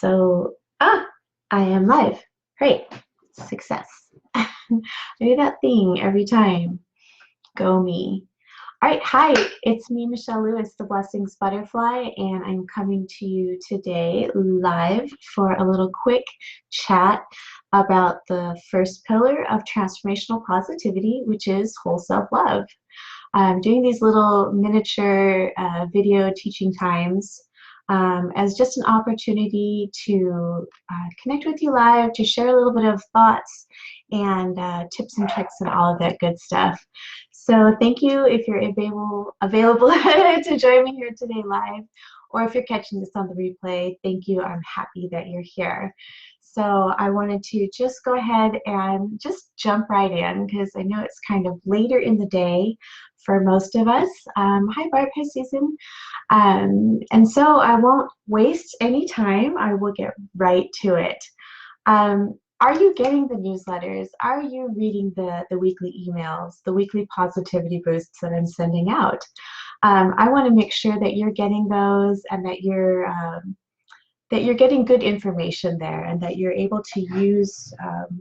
I am live. Great. Success. I do that thing every time. Go me. All right. Hi, it's me, Michelle Lewis, the Blessings Butterfly, and I'm coming to you today live for a little quick chat about the first pillar of transformational positivity, which is whole self love. I'm doing these little miniature video teaching times as just an opportunity to connect with you live, to share a little bit of thoughts and tips and tricks and all of that good stuff. So thank you if you're available to join me here today live, or if you're catching this on the replay, thank you. I'm happy that you're here. So I wanted to just go ahead and just jump right in because I know it's kind of later in the day for most of us. Hi Barb, hi Susan. And so I won't waste any time. I will get right to it. Are you getting the newsletters? Are you reading the weekly emails, the weekly positivity boosts that I'm sending out? I want to make sure that you're getting those and that you're getting good information there and that you're able to use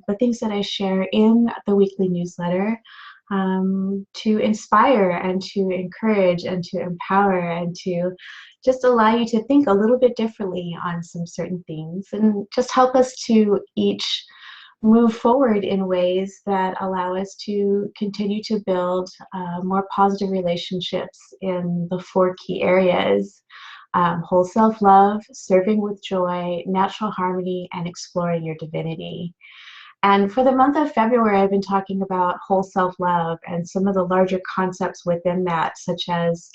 the things that I share in the weekly newsletter to inspire and to encourage and to empower and to just allow you to think a little bit differently on some certain things and just help us to each move forward in ways that allow us to continue to build more positive relationships in the 4 key areas: whole self-love, serving with joy, natural harmony, and exploring your divinity. And for the month of February, I've been talking about whole self-love and some of the larger concepts within that, such as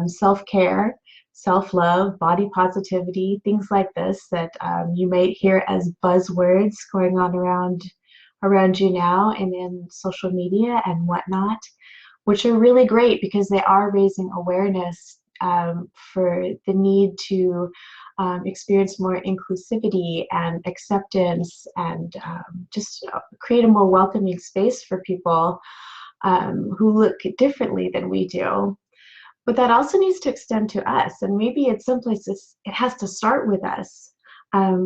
self-care, self-love, body positivity, things like this that you may hear as buzzwords going on around you now and in social media and whatnot, which are really great because they are raising awareness for the need to experience more inclusivity and acceptance and just create a more welcoming space for people who look differently than we do. But that also needs to extend to us, and maybe at some places it has to start with us,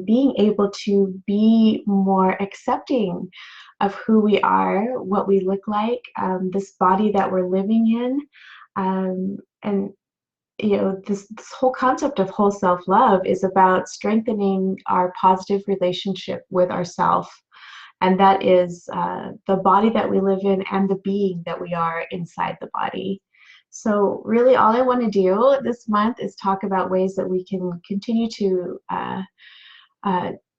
being able to be more accepting of who we are, what we look like, this body that we're living in, and you know, this whole concept of whole self-love is about strengthening our positive relationship with ourself, and that is the body that we live in and the being that we are inside the body. So really all I want to do this month is talk about ways that we can continue to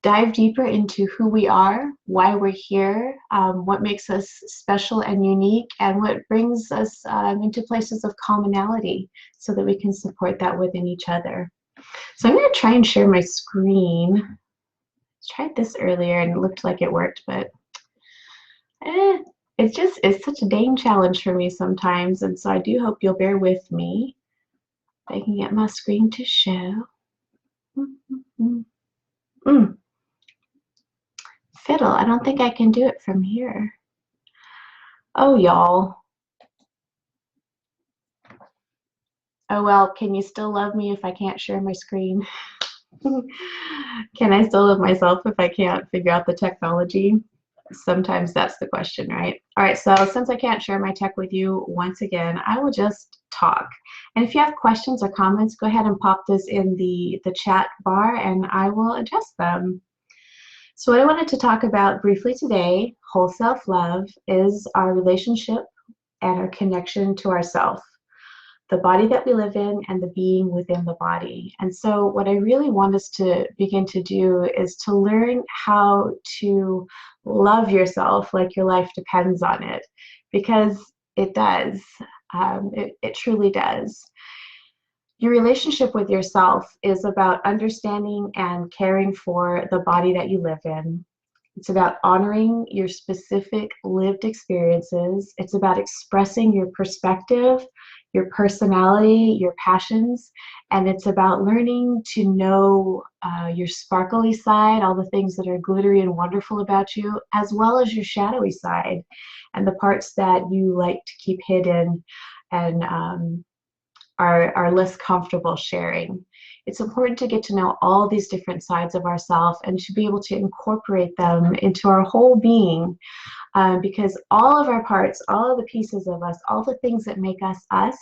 dive deeper into who we are, why we're here, what makes us special and unique, and what brings us into places of commonality so that we can support that within each other. So I'm going to try and share my screen. I tried this earlier and it looked like it worked, but it's such a dang challenge for me sometimes, and so I do hope you'll bear with me. If I can get my screen to show. Fiddle, I don't think I can do it from here. Oh, y'all. Oh, well, can you still love me if I can't share my screen? Can I still love myself if I can't figure out the technology? Sometimes that's the question, right? All right, so since I can't share my tech with you, once again, I will just talk. And if you have questions or comments, go ahead and pop this in the chat bar and I will address them. So what I wanted to talk about briefly today, whole self-love, is our relationship and our connection to ourself, the body that we live in and the being within the body. And so what I really want us to begin to do is to learn how to love yourself like your life depends on it, because it does. It truly does. Your relationship with yourself is about understanding and caring for the body that you live in. It's about honoring your specific lived experiences. It's about expressing your perspective, your personality, your passions, and it's about learning to know your sparkly side, all the things that are glittery and wonderful about you, as well as your shadowy side and the parts that you like to keep hidden and are less comfortable sharing. It's important to get to know all these different sides of ourselves and to be able to incorporate them into our whole being, because all of our parts, all of the pieces of us, all the things that make us us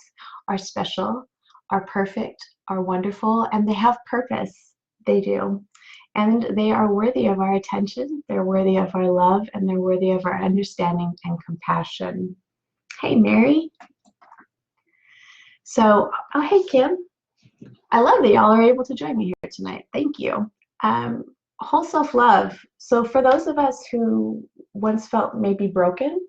are special, are perfect, are wonderful, and they have purpose. They do. And they are worthy of our attention, they're worthy of our love, and they're worthy of our understanding and compassion. Hey, Mary. So, oh, hey, Kim. I love that y'all are able to join me here tonight. Thank you. Whole self-love. So for those of us who once felt maybe broken,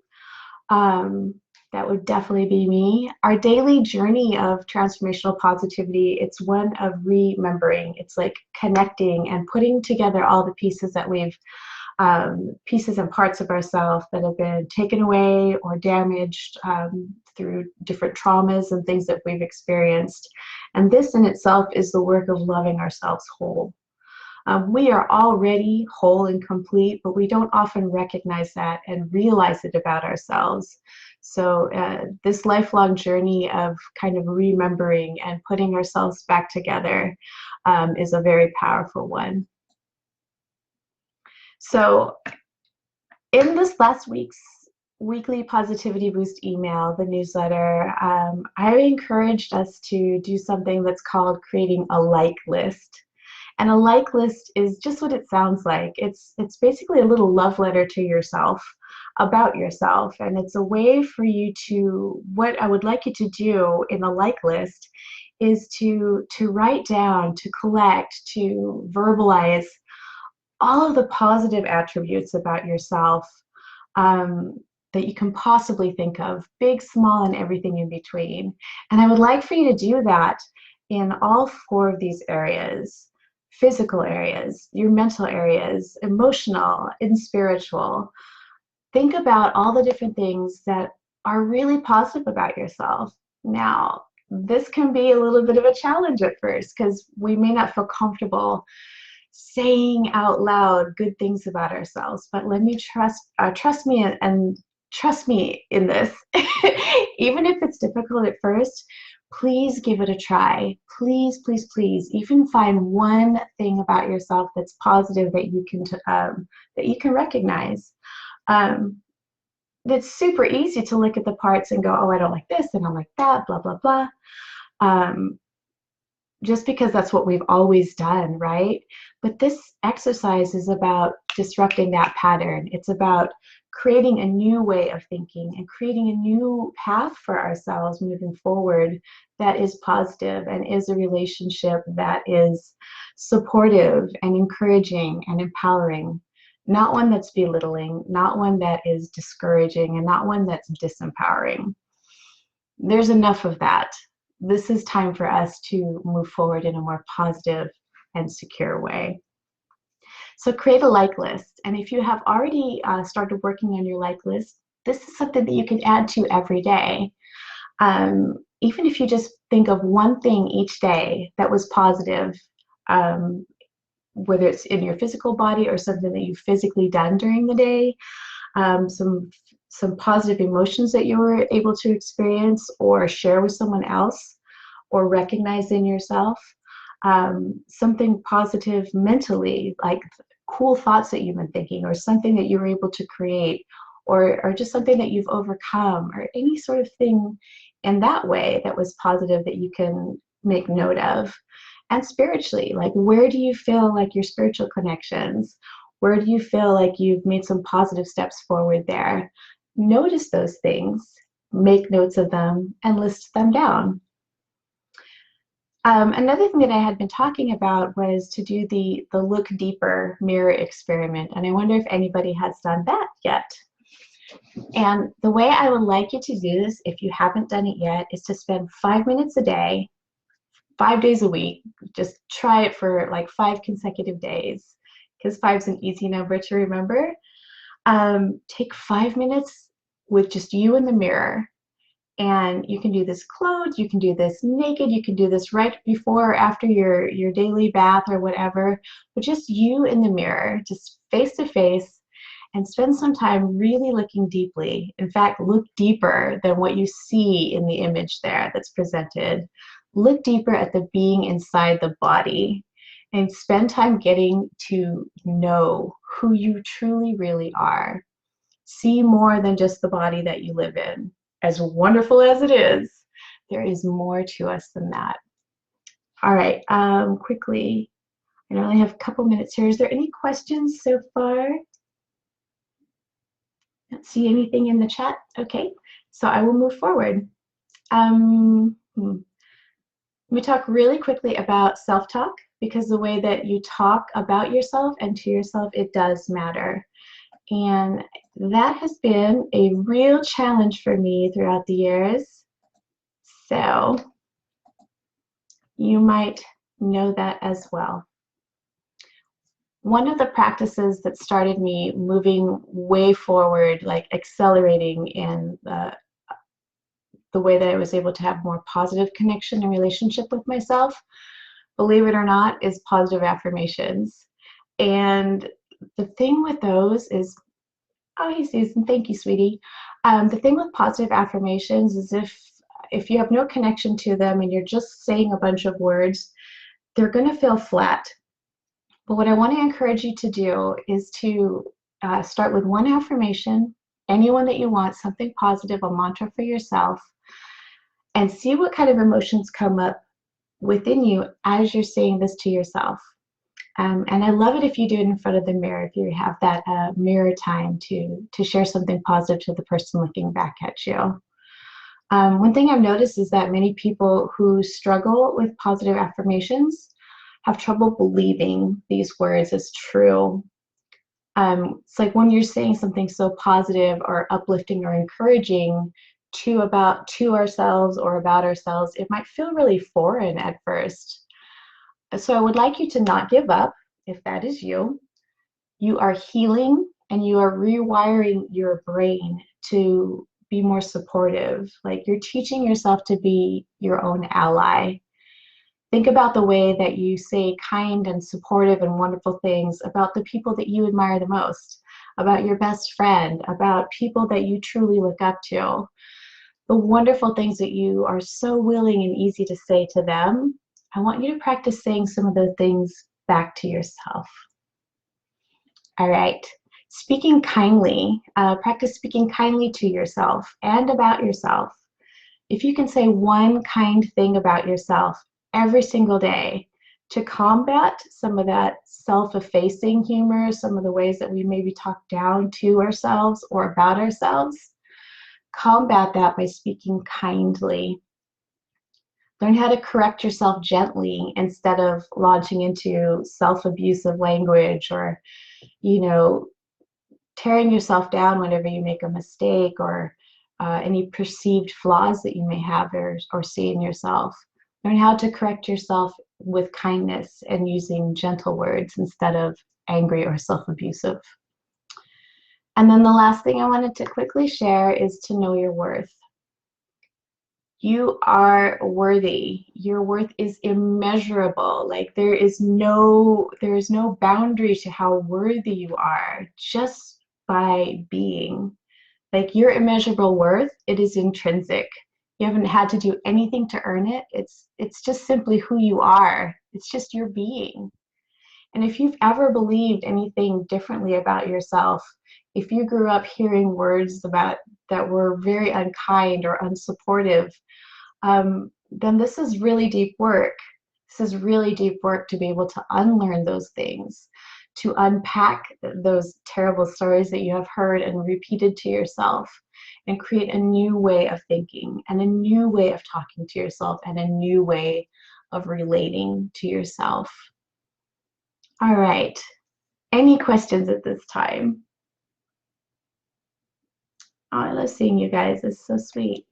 that would definitely be me. Our daily journey of transformational positivity, it's one of remembering. It's like connecting and putting together all the pieces that we've, pieces and parts of ourselves that have been taken away or damaged through different traumas and things that we've experienced. And this in itself is the work of loving ourselves whole. We are already whole and complete, but we don't often recognize that and realize it about ourselves. So this lifelong journey of kind of remembering and putting ourselves back together is a very powerful one. So in this last week's weekly Positivity Boost email, the newsletter, I encouraged us to do something that's called creating a like list. And a like list is just what it sounds like. It's basically a little love letter to yourself, about yourself. And it's a way for you to, what I would like you to do in a like list is to write down, to collect, to verbalize all of the positive attributes about yourself that you can possibly think of, big, small, and everything in between. And I would like for you to do that in all 4 of these areas: physical areas, your mental areas, emotional, and spiritual. Think about all the different things that are really positive about yourself. Now, this can be a little bit of a challenge at first because we may not feel comfortable saying out loud good things about ourselves, but let me trust me and trust me in this. Even if it's difficult at first, please give it a try. Please, please, please. Even find one thing about yourself that's positive that you can recognize. It's super easy to look at the parts and go, oh, I don't like this, I don't like that, blah, blah, blah. Just because that's what we've always done, right? But this exercise is about disrupting that pattern. It's about creating a new way of thinking and creating a new path for ourselves moving forward that is positive and is a relationship that is supportive and encouraging and empowering. Not one that's belittling, not one that is discouraging, and not one that's disempowering. There's enough of that. This is time for us to move forward in a more positive and secure way. So create a like list. And if you have already started working on your like list, this is something that you can add to every day. Even if you just think of one thing each day that was positive, whether it's in your physical body or something that you've physically done during the day, some positive emotions that you were able to experience or share with someone else or recognize in yourself, something positive mentally, like cool thoughts that you've been thinking or something that you were able to create or just something that you've overcome or any sort of thing in that way that was positive that you can make note of. And spiritually, like where do you feel like your spiritual connections? Where do you feel like you've made some positive steps forward there? Notice those things, make notes of them, and list them down. Another thing that I had been talking about was to do the look deeper mirror experiment, and I wonder if anybody has done that yet. And the way I would like you to do this, if you haven't done it yet, is to spend 5 minutes a day, 5 days a week. Just try it for like 5 consecutive days, because 5 is an easy number to remember. Take 5 minutes with just you in the mirror. And you can do this clothed, you can do this naked, you can do this right before or after your daily bath or whatever, but just you in the mirror, just face to face, and spend some time really looking deeply. In fact, look deeper than what you see in the image there that's presented. look deeper at the being inside the body and spend time getting to know who you truly really are. See more than just the body that you live in. As wonderful as it is, there is more to us than that. All right, quickly, I only have a couple minutes here. Is there any questions so far? Don't see anything in the chat. Okay, so I will move forward. Let me talk really quickly about self-talk, because the way that you talk about yourself and to yourself, it does matter. And that has been a real challenge for me throughout the years. So you might know that as well. One of the practices that started me moving way forward, like accelerating in the way that I was able to have more positive connection and relationship with myself, believe it or not, is positive affirmations. And the thing with those is, oh, hey Susan, thank you, sweetie. The thing with positive affirmations is if you have no connection to them and you're just saying a bunch of words, they're going to feel flat. But what I want to encourage you to do is to start with one affirmation, anyone that you want, something positive, a mantra for yourself, and see what kind of emotions come up within you as you're saying this to yourself. And I love it if you do it in front of the mirror, if you have that mirror time to share something positive to the person looking back at you. One thing I've noticed is that many people who struggle with positive affirmations have trouble believing these words as true. It's like when you're saying something so positive or uplifting or encouraging to ourselves or about ourselves, it might feel really foreign at first. So I would like you to not give up if that is you. You are healing and you are rewiring your brain to be more supportive. Like you're teaching yourself to be your own ally. Think about the way that you say kind and supportive and wonderful things about the people that you admire the most, about your best friend, about people that you truly look up to. The wonderful things that you are so willing and easy to say to them, I want you to practice saying some of those things back to yourself. All right. Speaking kindly, practice speaking kindly to yourself and about yourself. If you can say one kind thing about yourself every single day to combat some of that self-effacing humor, some of the ways that we maybe talk down to ourselves or about ourselves, combat that by speaking kindly. Learn how to correct yourself gently instead of launching into self-abusive language or, tearing yourself down whenever you make a mistake or any perceived flaws that you may have or see in yourself. Learn how to correct yourself with kindness and using gentle words instead of angry or self-abusive. And then the last thing I wanted to quickly share is to know your worth. You are worthy. Your worth is immeasurable. Like there is no boundary to how worthy you are just by being. Like your immeasurable worth, it is intrinsic. You haven't had to do anything to earn it. It's just simply who you are. It's just your being. And if you've ever believed anything differently about yourself, if you grew up hearing words about that were very unkind or unsupportive, then this is really deep work. This is really deep work to be able to unlearn those things, to unpack those terrible stories that you have heard and repeated to yourself, and create a new way of thinking and a new way of talking to yourself and a new way of relating to yourself. All right. Any questions at this time? Oh, I love seeing you guys. It's so sweet.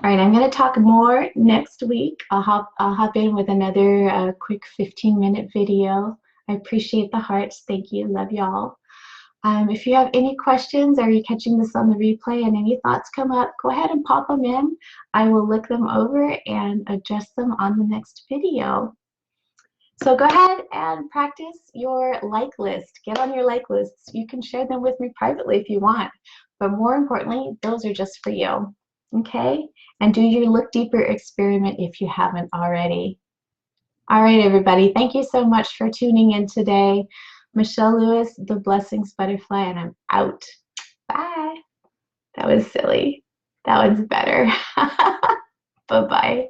All right, I'm going to talk more next week. I'll hop in with another quick 15-minute video. I appreciate the hearts. Thank you. Love y'all. If you have any questions or you're catching this on the replay and any thoughts come up, go ahead and pop them in. I will look them over and adjust them on the next video. So go ahead and practice your like list. Get on your like lists. You can share them with me privately if you want, but more importantly, those are just for you. Okay? And do your look deeper experiment if you haven't already. All right, everybody. Thank you so much for tuning in today. Michelle Lewis, the Blessings Butterfly, and I'm out. Bye. That was silly. That one's better. Bye-bye.